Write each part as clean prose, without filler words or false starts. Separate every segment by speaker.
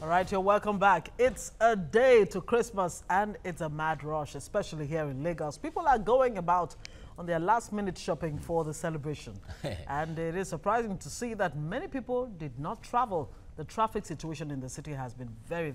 Speaker 1: All right, you're welcome back. It's a day to Christmas and it's a mad rush, especially here in Lagos. People are going about on their last-minute shopping for the celebration. And it is surprising to see that many people did not travel. The traffic situation in the city has been very,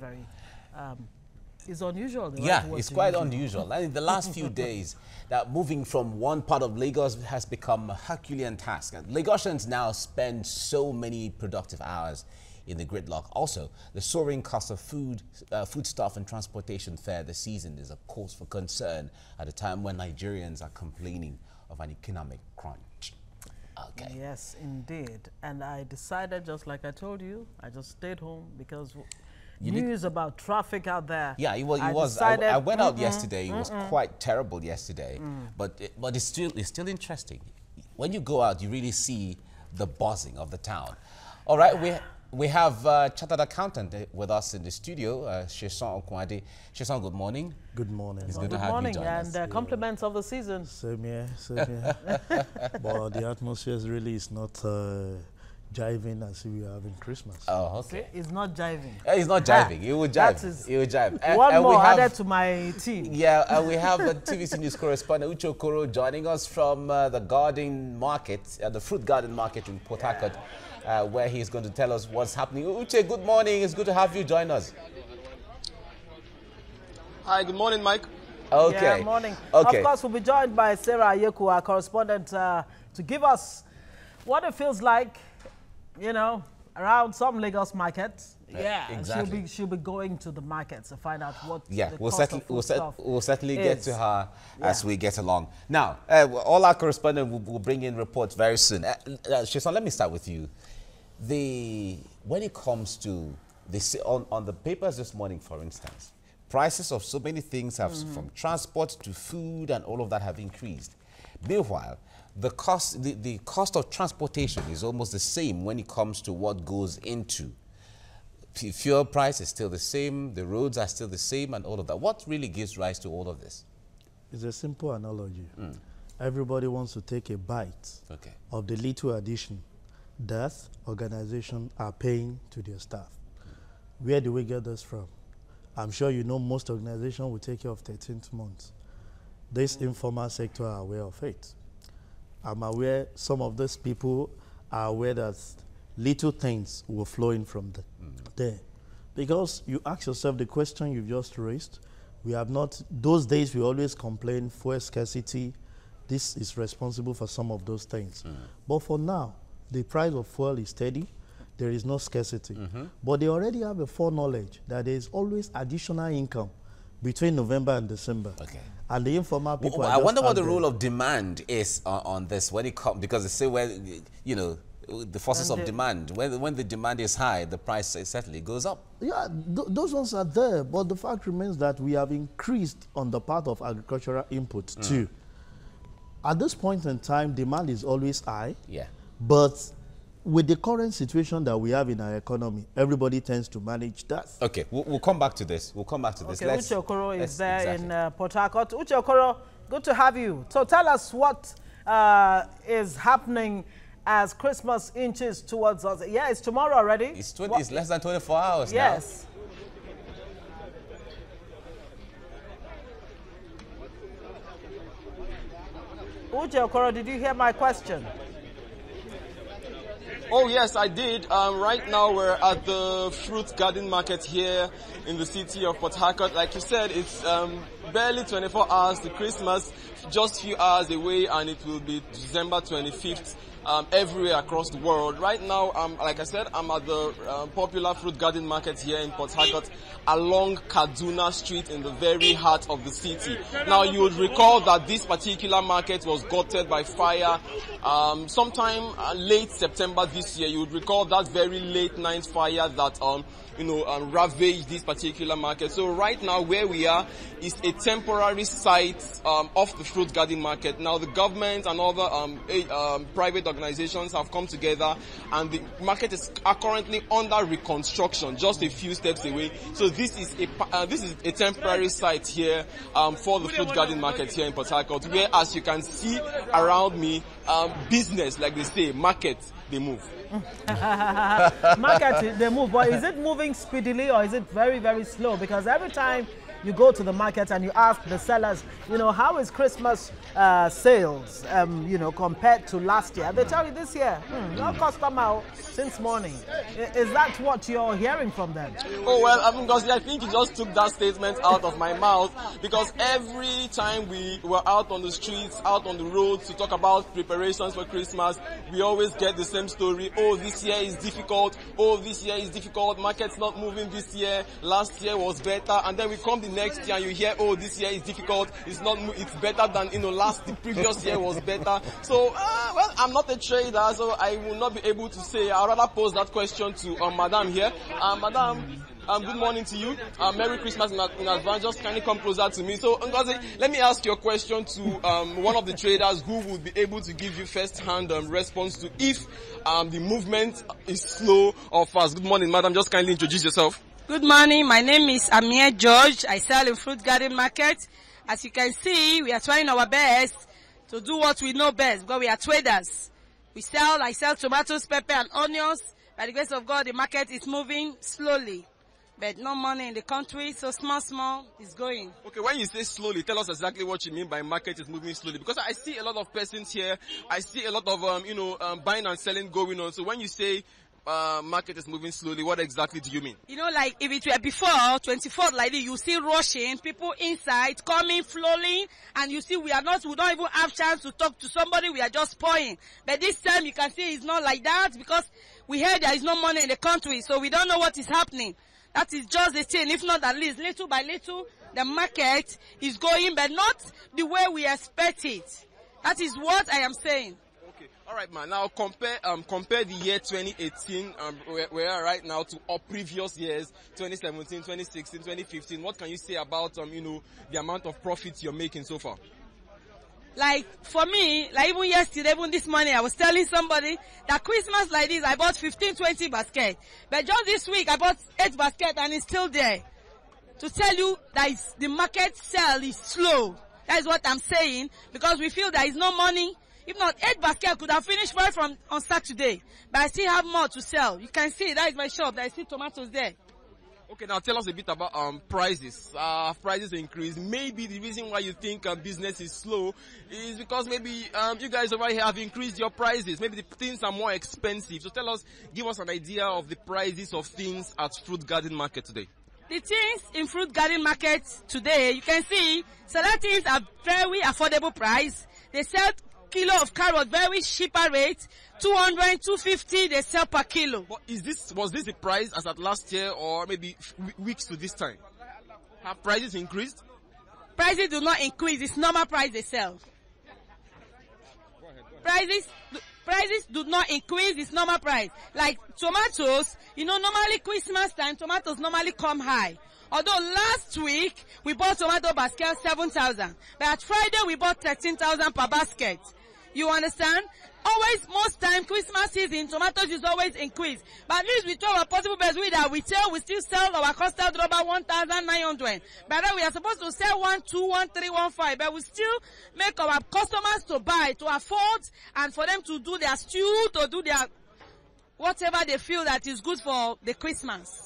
Speaker 1: it's unusual.
Speaker 2: Yeah, it's quite unusual. And in the last few days, that moving from one part of Lagos has become a Herculean task. And Lagosians now spend so many productive hours in the gridlock. Also, the soaring cost of foodstuff and transportation fare this season is a cause for concern at a time when Nigerians are complaining of an economic crunch. Okay.
Speaker 1: Yes, indeed. And I decided, just like I told you, I just stayed home because news about traffic out there.
Speaker 2: Yeah, it was. I went out yesterday. It was quite terrible yesterday, but it's still interesting. When you go out, you really see the buzzing of the town. All right, we have chartered accountant with us in the studio, Sheson Okwade. Sheson, good morning.
Speaker 3: Good morning.
Speaker 2: It's good to have you join us.
Speaker 1: And compliments of the season.
Speaker 3: Same here, same here. But the atmosphere really is not jiving as we are having Christmas.
Speaker 2: Oh, okay.
Speaker 1: See, it's not jiving.
Speaker 2: It's not jiving. It will jive. It will jive.
Speaker 1: One more added to my team.
Speaker 2: Yeah, and we have the TVC News correspondent Uche Okoro joining us from the garden market, the fruit garden market in Port Harcourt, where he's going to tell us what's happening. Uche, good morning. It's good to have you join us.
Speaker 4: Hi, good morning, Mike.
Speaker 2: Okay.
Speaker 1: Yeah, morning.
Speaker 2: Okay.
Speaker 1: Of course, we'll be joined by Sarah Ayeku, our correspondent, to give us what it feels like, you know, around some Lagos markets. Yeah,
Speaker 2: exactly.
Speaker 1: She'll be going to the markets to find out what.
Speaker 2: Yeah,
Speaker 1: we'll
Speaker 2: certainly get to her as we get along. Now, all our correspondents will bring in reports very soon. Sheson, let me start with you. When it comes to on the papers this morning, for instance, prices of so many things have, from transport to food and all of that, have increased. Meanwhile, the cost of transportation is almost the same when it comes to what goes into. Fuel price is still the same, the roads are still the same, and all of that. What really gives rise to all of this?
Speaker 3: It's a simple analogy. Everybody wants to take a bite of the little addition that organizations are paying to their staff. Where do we get this from? I'm sure you know most organizations will take care of 13th month. This informal sector are aware of it. I'm aware some of these people are aware that little things were flowing from there. Because you ask yourself the question you've just raised, we have not, those days we always complain, fuel scarcity, this is responsible for some of those things. But for now, the price of fuel is steady, there is no scarcity. But they already have a foreknowledge that there is always additional income between November and December. And the informal people
Speaker 2: I wonder what the role of demand is on this when it comes, because they say, well, you know, the forces of demand. When the demand is high, the price certainly goes up.
Speaker 3: Yeah, those ones are there, but the fact remains that we have increased on the part of agricultural input too. At this point in time, demand is always high. Yeah. But with the current situation that we have in our economy, everybody tends to manage that.
Speaker 2: Okay, we'll come back to this. We'll come back to this.
Speaker 1: Okay, Uche Okoro is there in Port Harcourt. Uche Okoro, good to have you. So tell us what is happening as Christmas inches towards us. Yeah, it's tomorrow already.
Speaker 2: It's less than 24 hours now.
Speaker 1: Yes. Uche Okoro, did you hear my question?
Speaker 4: Oh, yes, I did. Right now, we're at the fruit garden market here in the city of Port Harcourt. Like you said, it's barely 24 hours to Christmas, just a few hours away, and it will be December 25th. Everywhere across the world. Right now, like I said, I'm at the popular fruit garden market here in Port Harcourt along Kaduna Street in the very heart of the city. Now, you would recall that this particular market was gutted by fire sometime late September this year. You would recall that very late night fire that ravaged this particular market. So right now where we are is a temporary site of the fruit garden market. Now the government and other private organizations have come together, and the market is currently under reconstruction, just a few steps away. So this is a temporary site here for the fruit garden market here in Port Harcourt, where, as you can see around me, business, like they say, market, they move.
Speaker 1: Market, they move, but is it moving speedily or is it very, very slow? Because every time you go to the market and you ask the sellers, how is Christmas sales, compared to last year? They tell you this year, no customer since morning. Is that what you're hearing from them?
Speaker 4: Oh, well, I think you just took that statement out of my mouth, because every time we were out on the streets, out on the roads to talk about preparations for Christmas, we always get the same story. Oh, this year is difficult. Oh, this year is difficult. Market's not moving this year. Last year was better. And then we come the next year and you hear, oh, this year is difficult. It's better than, the previous year was better. So, well, I'm not a trader, so I will not be able to say. I'll rather pose that question to Madam here. Madam, good morning to you. Merry Christmas in advance. Just kindly come closer to me. So, Ngozi, let me ask you a question to one of the traders who would be able to give you first-hand response to if the movement is slow or fast. Good morning, Madam. Just kindly introduce yourself.
Speaker 5: Good morning. My name is Amir George. I sell in Fruit Garden Market. As you can see, we are trying our best to do what we know best, because we are traders. I sell tomatoes, pepper, and onions. By the grace of God, the market is moving slowly. But no money in the country, so small is going. Okay, when you say slowly, tell us exactly what you mean by market is moving slowly. Because I see a lot of persons here. I see a lot of, buying and selling going on. So when you say market is moving slowly, what exactly do you mean? Like if it were before 24th like this, you see rushing, people inside coming, flowing, and you see we don't even have chance to talk to somebody, we are just pouring. But this time you can see it's not like that, because we heard there is no money in the country, so we don't know what is happening. That is just the thing. If not at least little by little, the market is going, but not the way we expect it. That is what I am saying. All right, man. Now compare the year 2018, where we are right now, to our previous years, 2017, 2016, 2015. What can you say about the amount of profits you're making so far? Like for me, like even yesterday, even this morning, I was telling somebody that Christmas like this, I bought 15, 20 baskets. But just this week, I bought 8 baskets and it's still there. To tell you that the market sale is slow. That is what I'm saying, because we feel there is no money. If not, 8 baskets could have finished right on Saturday. But I still have more to sell. You can see, that is my shop. I see tomatoes there. Okay, now tell us a bit about prices. Prices increase. Maybe the reason why you think business is slow is because maybe you guys over here have increased your prices. Maybe the things are more expensive. So give us an idea of the prices of things at Fruit Garden Market today. The things in Fruit Garden Market today, you can see, select things are very affordable price. They sell kilo of carrot very cheaper rate, 200, 250 they sell per kilo. But was this the price as at last year, or maybe weeks to this time? Have prices increased? Prices do not increase. It's normal price they sell. Prices do not increase. It's normal price. Like tomatoes, normally Christmas time, tomatoes normally come high. Although last week we bought tomato basket 7,000, but at Friday we bought 13,000 per basket. You understand? Always, most time, Christmas season, tomatoes is always increased. But at least we try our possible best with that. We still sell our custard rubber 1,900. But then we are supposed to sell 1,200, 1,315. But we still make our customers to buy, to afford, and for them to do their stew, to do their whatever they feel that is good for the Christmas.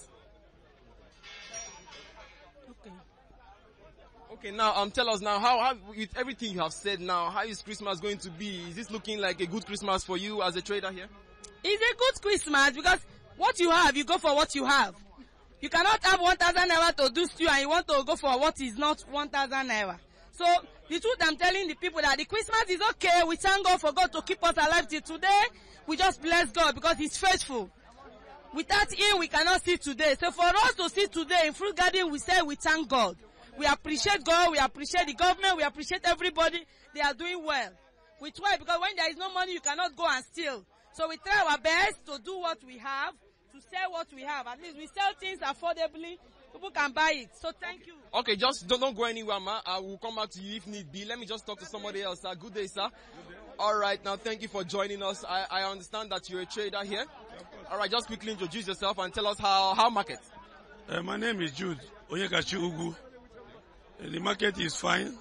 Speaker 5: Okay, now tell us now, how with everything you have said now, how is Christmas going to be? Is this looking like a good Christmas for you as a trader here? It's a good Christmas because what you have, you go for what you have. You cannot have 1,000 naira to do stew and you want to go for what is not 1,000 naira. So the truth, I'm telling the people that the Christmas is okay. We thank God for God to keep us alive till today. We just bless God because He's faithful. Without Him, we cannot see today. So for us to see today in Fruit Garden, we say we thank God. We appreciate God, we appreciate the government, we appreciate everybody. They are doing well. We try, because when there is no money, you cannot go and steal. So we try our best to do what we have, to sell what we have. At least we sell things affordably. People can buy it. So thank you. Okay, just don't go anywhere, ma. I will come back to you if need be. Let me just talk to somebody else, sir. Good day, sir. All right, now thank you for joining us. I understand that you're a trader here. All right, just quickly introduce yourself and tell us how market.
Speaker 6: My name is Jude Onyekachi Ugu. The market is fine.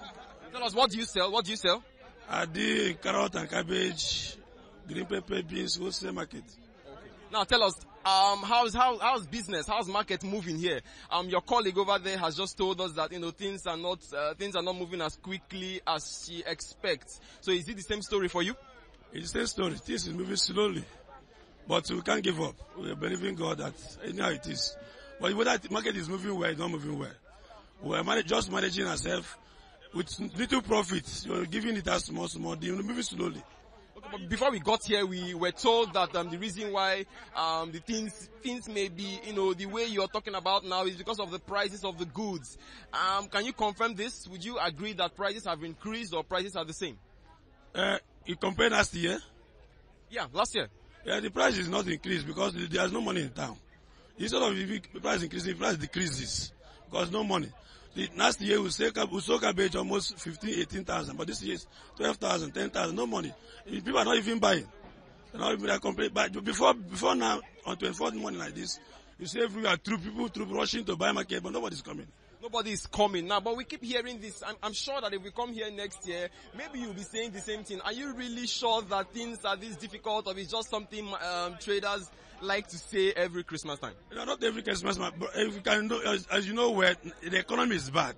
Speaker 4: Tell us, what do you sell? What do you sell?
Speaker 6: I do carrot and cabbage, green pepper, beans, wholesale market.
Speaker 4: Okay. Now tell us, how's business? How's market moving here? Your colleague over there has just told us that things are not moving as quickly as she expects. So is it the same story for you?
Speaker 6: It's the same story. Things is moving slowly, but we can't give up. We are believing God that anyhow it is. But whether the market is moving well, it's not moving well. We are just managing ourselves with little profits. You're giving it as small, you're moving slowly.
Speaker 4: Okay, but before we got here, we were told that the reason why the things may be, the way you're talking about now is because of the prices of the goods. Can you confirm this? Would you agree that prices have increased or prices are the same?
Speaker 6: You compare last year?
Speaker 4: Yeah, last year.
Speaker 6: Yeah, the price is not increased because there's no money in town. Instead of the price increasing, the price decreases because no money. Last year we sold cabbage almost 15,000, 18,000, but this year is 12,000, 10,000, no money. People are not even buying. They're not even complaining. But before now, on 24th morning like this, you see everywhere people rushing to buy market, but nobody's coming.
Speaker 4: Nobody is coming now, but we keep hearing this. I'm sure that if we come here next year, maybe you'll be saying the same thing. Are you really sure that things are this difficult, or it's just something traders like to say every Christmas time?
Speaker 6: Not every Christmas time, but if you can know, as you know, where the economy is bad,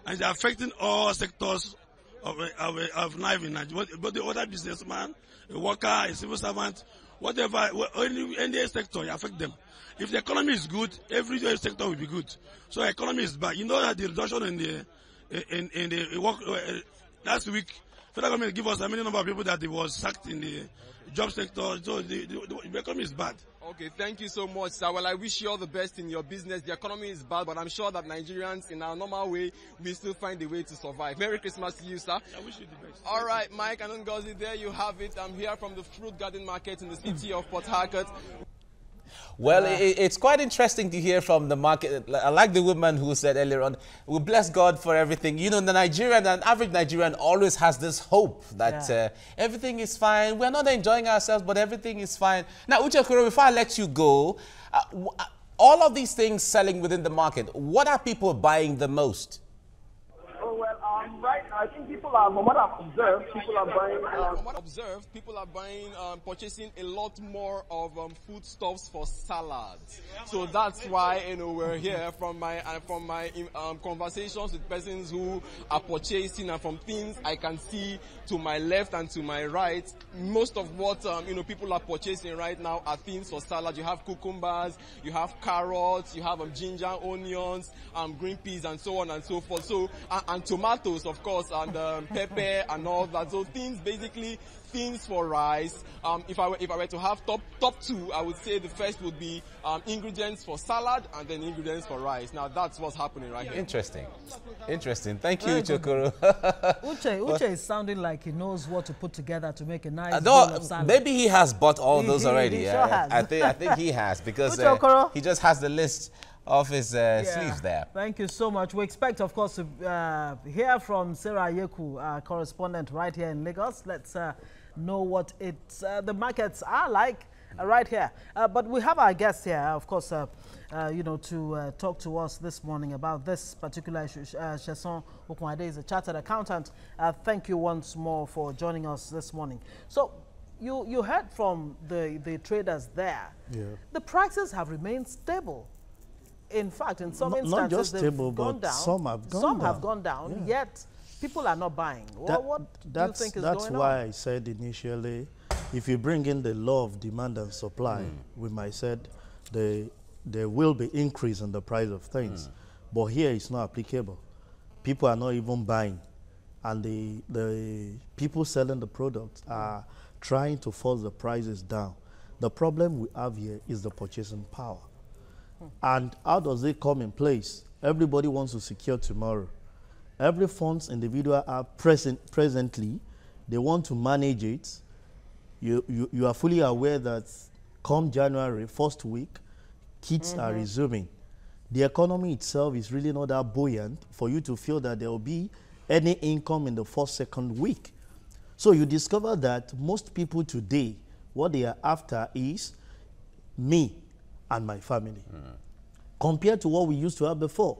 Speaker 6: and it's affecting all sectors of life in Nigeria. But the other businessman, a worker, a civil servant, whatever, any sector, you affect them. If the economy is good, every sector will be good. So the economy is bad. You know that the reduction in the work last week, federal government give us a many number of people that they was sacked in the job sector. So the economy is bad.
Speaker 4: Okay, thank you so much, sir. Well, I wish you all the best in your business. The economy is bad, but I'm sure that Nigerians, in our normal way, will still find a way to survive. Merry Christmas to you, sir.
Speaker 6: I wish you the best.
Speaker 4: All right, Mike and Ngozi, there you have it. I'm here from the fruit garden market in the city of Port Harcourt.
Speaker 2: Well, it's quite interesting to hear from the market. I like the woman who said earlier on, we bless God for everything. The Nigerian, an average Nigerian always has this hope that everything is fine. We're not enjoying ourselves, but everything is fine. Now, Uche Okoro, before I let you go, all of these things selling within the market, what are people buying the most?
Speaker 7: Right now, I think people are, from what I've observed, people are buying,
Speaker 4: purchasing a lot more of foodstuffs for salads. So that's why, we're here from my conversations with persons who are purchasing, and from things I can see to my left and to my right, most of what, people are purchasing right now are things for salad. You have cucumbers, you have carrots, you have ginger, onions, green peas, and so on and so forth. So, and tomatoes, of course, and pepper and all that. So basically things for rice. If I were to have top two, I would say the first would be ingredients for salad and then ingredients for rice. Now that's what's happening right here.
Speaker 2: Interesting. Thank you, Uche Okoro.
Speaker 1: Uche is sounding like he knows what to put together to make a nice bowl of salad.
Speaker 2: Maybe he has bought all those already.
Speaker 1: He sure has.
Speaker 2: I think he has, because he just has the list of his sleeves there.
Speaker 1: Thank you so much. We expect, of course, to hear from Sarah Yeku, our correspondent right here in Lagos. Let's know what the markets are like right here. But we have our guest here, of course, to talk to us this morning about this particular issue. Sheson Okunade is a chartered accountant. Thank you once more for joining us this morning. So you heard from the traders there. Yeah. The prices have remained stable. In fact, in some instances,
Speaker 3: not just stable,
Speaker 1: gone
Speaker 3: but
Speaker 1: down.
Speaker 3: some have gone down.
Speaker 1: Some have gone down, yet people are not buying. What do you think is going on?
Speaker 3: That's why I said initially, if you bring in the law of demand and supply, we might said there will be increase in the price of things. But here it's not applicable. People are not even buying. And the people selling the products are trying to force the prices down. The problem we have here is the purchasing power. And how does it come in place? Everybody wants to secure tomorrow. Every funds individual are presently, they want to manage it. You are fully aware that come January, first week, kids are resuming. The economy itself is really not that buoyant for you to feel that there will be any income in the first, second week. So you discover that most people today, what they are after is me and my family, compared to what we used to have before.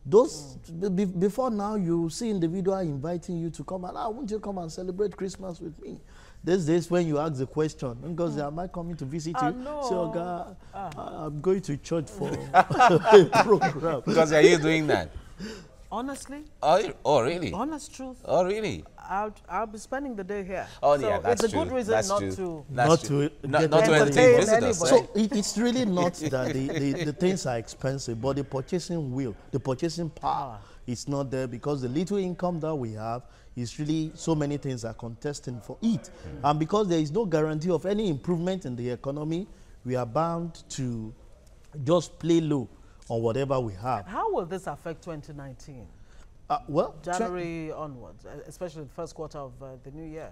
Speaker 3: Before now, you see individual inviting you to come and, won't you come and celebrate Christmas with me? these days when you ask the question, because am I coming to visit you?
Speaker 1: No.
Speaker 3: So, God, I'm going to church for a program.
Speaker 2: Because are you doing that?
Speaker 1: Honestly.
Speaker 2: Oh, really?
Speaker 1: Honest truth.
Speaker 2: Oh, really?
Speaker 1: I'll be spending the day here.
Speaker 2: Oh,
Speaker 1: so
Speaker 2: yeah, that's
Speaker 1: it's
Speaker 2: true.
Speaker 1: a good reason
Speaker 2: that's
Speaker 1: not
Speaker 2: true.
Speaker 1: to
Speaker 3: Not to
Speaker 2: entertain visitors.
Speaker 3: So it's really not that the things are expensive, but the purchasing power is not there, because the little income that we have is really, so many things are contesting for it. And because there is no guarantee of any improvement in the economy, we are bound to just play low on whatever we have.
Speaker 1: How will this affect 2019?
Speaker 3: Well,
Speaker 1: January onwards, especially the first quarter of the new year.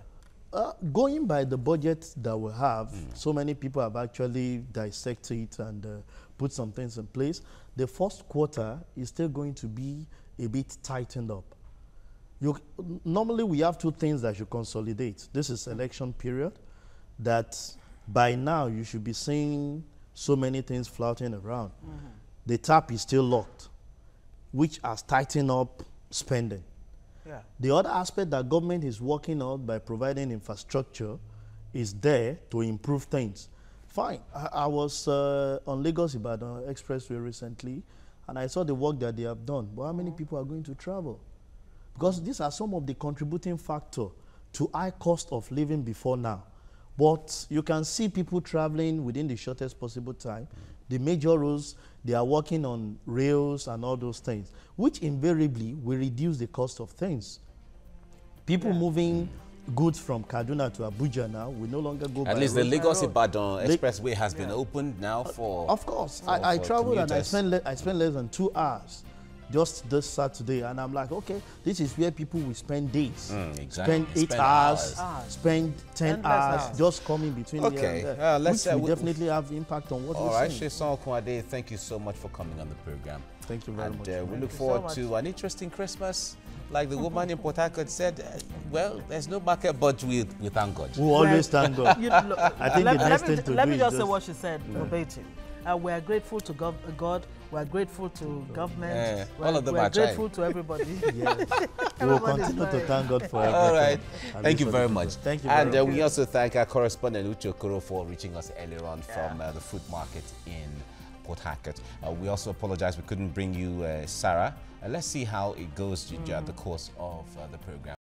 Speaker 3: Going by the budget that we have, so many people have actually dissected it and put some things in place. The first quarter is still going to be a bit tightened up. Normally, we have two things that should consolidate. This is election period, that by now you should be seeing so many things floating around. The tap is still locked, which has tightened up spending.
Speaker 1: Yeah.
Speaker 3: The other aspect that government is working on by providing infrastructure is there to improve things. Fine. I was on Lagos-Ibadan Expressway recently, and I saw the work that they have done. But how many people are going to travel? Because these are some of the contributing factors to high cost of living before now. But you can see people traveling within the shortest possible time. The major roads, they are working on rails and all those things, which invariably will reduce the cost of things. People moving goods from Kaduna to Abuja now will no longer go by
Speaker 2: At least
Speaker 3: road.
Speaker 2: the Lagos-Ibadan Expressway has been opened now for...
Speaker 3: Of course. I traveled and I spent less than 2 hours just this Saturday, and I'm like, okay, this is where people will spend days.
Speaker 2: Exactly.
Speaker 3: Spend 8 hours, spend 10 hours, just coming between here and there,
Speaker 2: let's
Speaker 3: which will definitely have impact on what we're
Speaker 2: All right,
Speaker 3: seeing.
Speaker 2: Sheson Okunade, thank you so much for coming on the program.
Speaker 3: Thank you very much.
Speaker 2: We look forward to an interesting Christmas. Like the woman in Port Harcourt said, well, there's no market, but we thank God.
Speaker 3: We always thank God. I think the next thing to do
Speaker 1: let me
Speaker 3: is
Speaker 1: just say what she said verbatim. We are grateful to God. We are grateful to government.
Speaker 2: All of them are
Speaker 1: grateful to everybody.
Speaker 3: Yes. We will continue to thank God for everything.
Speaker 2: All right. Thank you very much.
Speaker 3: Thank you very much.
Speaker 2: And we also thank our correspondent, Uche Okoro, for reaching us earlier on from the food market in Port Harcourt. We also apologize we couldn't bring you Sarah. Let's see how it goes during the course of the program.